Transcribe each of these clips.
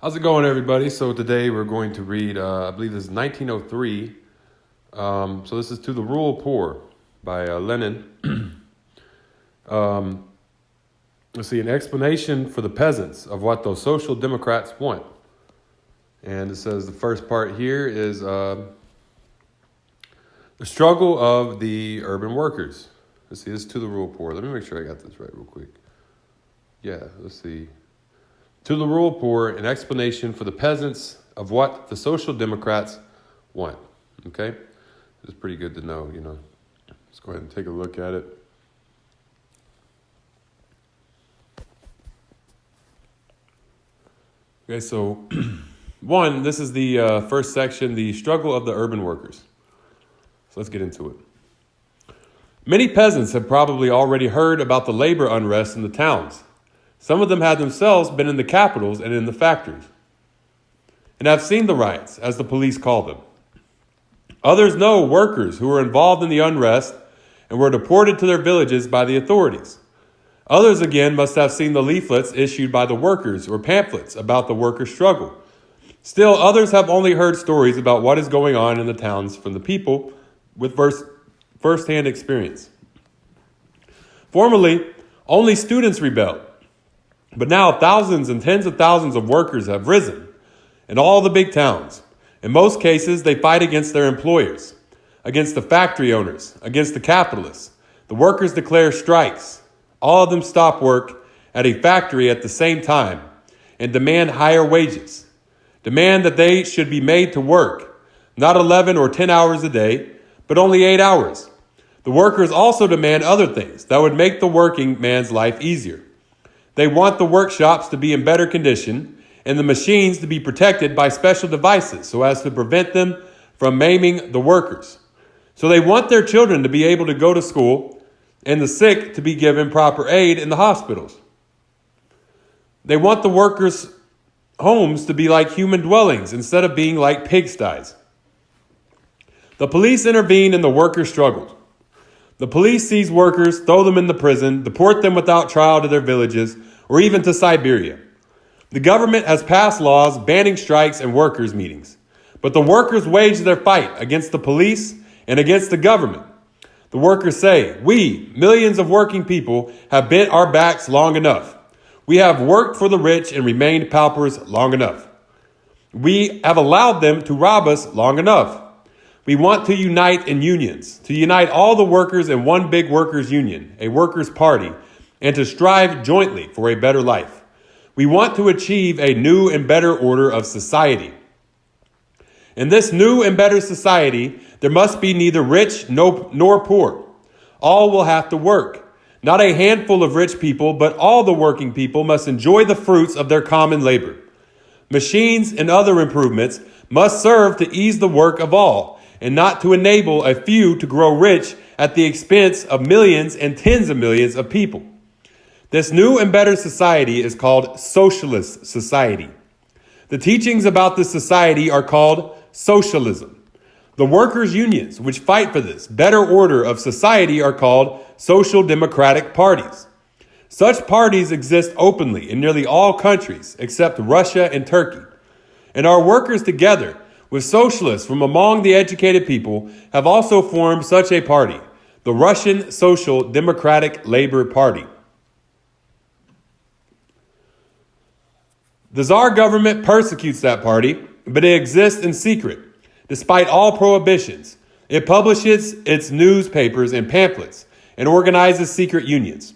How's it going, everybody? So today we're going to read, I believe this is 1903. So this is To the Rural Poor by Lenin. Let's see, an explanation for the peasants of what those social democrats want. And it says the first part here is the struggle of the urban workers. Let's see, this is To the Rural Poor. Let me make sure I got this right real quick. Yeah, let's see. To the rural poor, an explanation for the peasants of what the social democrats want. Okay? It's pretty good to know, Let's go ahead and take a look at it. Okay, so this is the first section, the struggle of the urban workers. So let's get into it. Many peasants have probably already heard about the labor unrest in the towns. Some of them have themselves been in the capitals and in the factories, and have seen the riots, as the police call them. Others know workers who were involved in the unrest and were deported to their villages by the authorities. Others, again, must have seen the leaflets issued by the workers or pamphlets about the workers' struggle. Still, others have only heard stories about what is going on in the towns from the people with first-hand experience. Formerly, only students rebelled. But now thousands and tens of thousands of workers have risen in all the big towns. In most cases, they fight against their employers, against the factory owners, against the capitalists. The workers declare strikes. All of them stop work at a factory at the same time and demand higher wages. Demand that they should be made to work, not 11 or 10 hours a day, but only 8 hours. The workers also demand other things that would make the working man's life easier. They want the workshops to be in better condition and the machines to be protected by special devices so as to prevent them from maiming the workers. So they want their children to be able to go to school and the sick to be given proper aid in the hospitals. They want the workers' homes to be like human dwellings instead of being like pigsties. The police intervene in the workers' struggle. The police seize workers, throw them in the prison, deport them without trial to their villages, or even to Siberia. The government has passed laws banning strikes and workers' meetings. But the workers wage their fight against the police and against the government. The workers say, "We, millions of working people, have bent our backs long enough. We have worked for the rich and remained paupers long enough. We have allowed them to rob us long enough. We want to unite in unions, to unite all the workers in one big workers' union, a workers' party, and to strive jointly for a better life. We want to achieve a new and better order of society. In this new and better society, there must be neither rich nor poor. All will have to work. Not a handful of rich people, but all the working people must enjoy the fruits of their common labor. Machines and other improvements must serve to ease the work of all, and not to enable a few to grow rich at the expense of millions and tens of millions of people. This new and better society is called socialist society. The teachings about this society are called socialism. The workers' unions, which fight for this better order of society, are called social democratic parties. Such parties exist openly in nearly all countries except Russia and Turkey. And our workers together with socialists from among the educated people have also formed such a party, the Russian Social Democratic Labor Party. The Tsar government persecutes that party, but it exists in secret. Despite all prohibitions, it publishes its newspapers and pamphlets and organizes secret unions.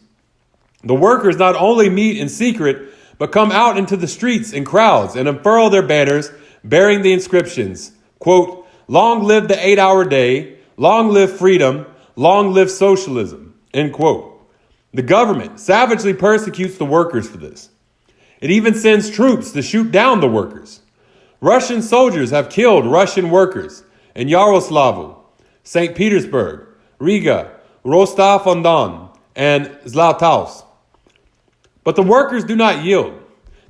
The workers not only meet in secret, but come out into the streets in crowds and unfurl their banners bearing the inscriptions, quote, "Long live the 8-hour day, long live freedom, long live socialism," end quote. The government savagely persecutes the workers for this. It even sends troops to shoot down the workers. Russian soldiers have killed Russian workers in Yaroslavl, St. Petersburg, Riga, Rostov-on-Don, and Zlatoust. But the workers do not yield.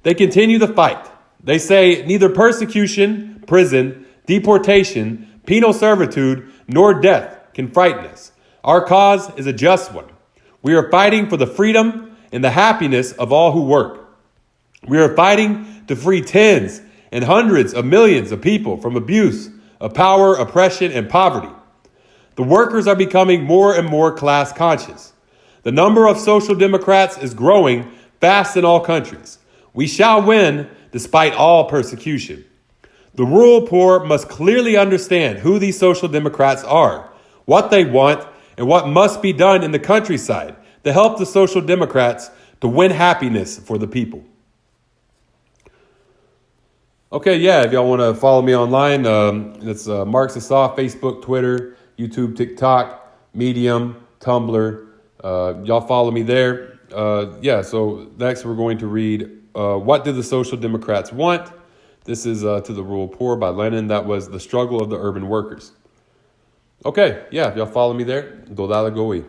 They continue the fight. They say neither persecution, prison, deportation, penal servitude, nor death can frighten us. Our cause is a just one. We are fighting for the freedom and the happiness of all who work. We are fighting to free tens and hundreds of millions of people from abuse of power, oppression, and poverty. The workers are becoming more and more class conscious. The number of social democrats is growing fast in all countries. We shall win despite all persecution. The rural poor must clearly understand who these social democrats are, what they want, and what must be done in the countryside to help the social democrats to win happiness for the people. Okay, yeah, if y'all want to follow me online, it's Marxist Off, Facebook, Twitter, YouTube, TikTok, Medium, Tumblr. Y'all follow me there. So next we're going to read What Did the Social Democrats Want? This is To the Rural Poor by Lenin. That was The Struggle of the Urban Workers. Okay, yeah, if y'all follow me there, Dodala Goi.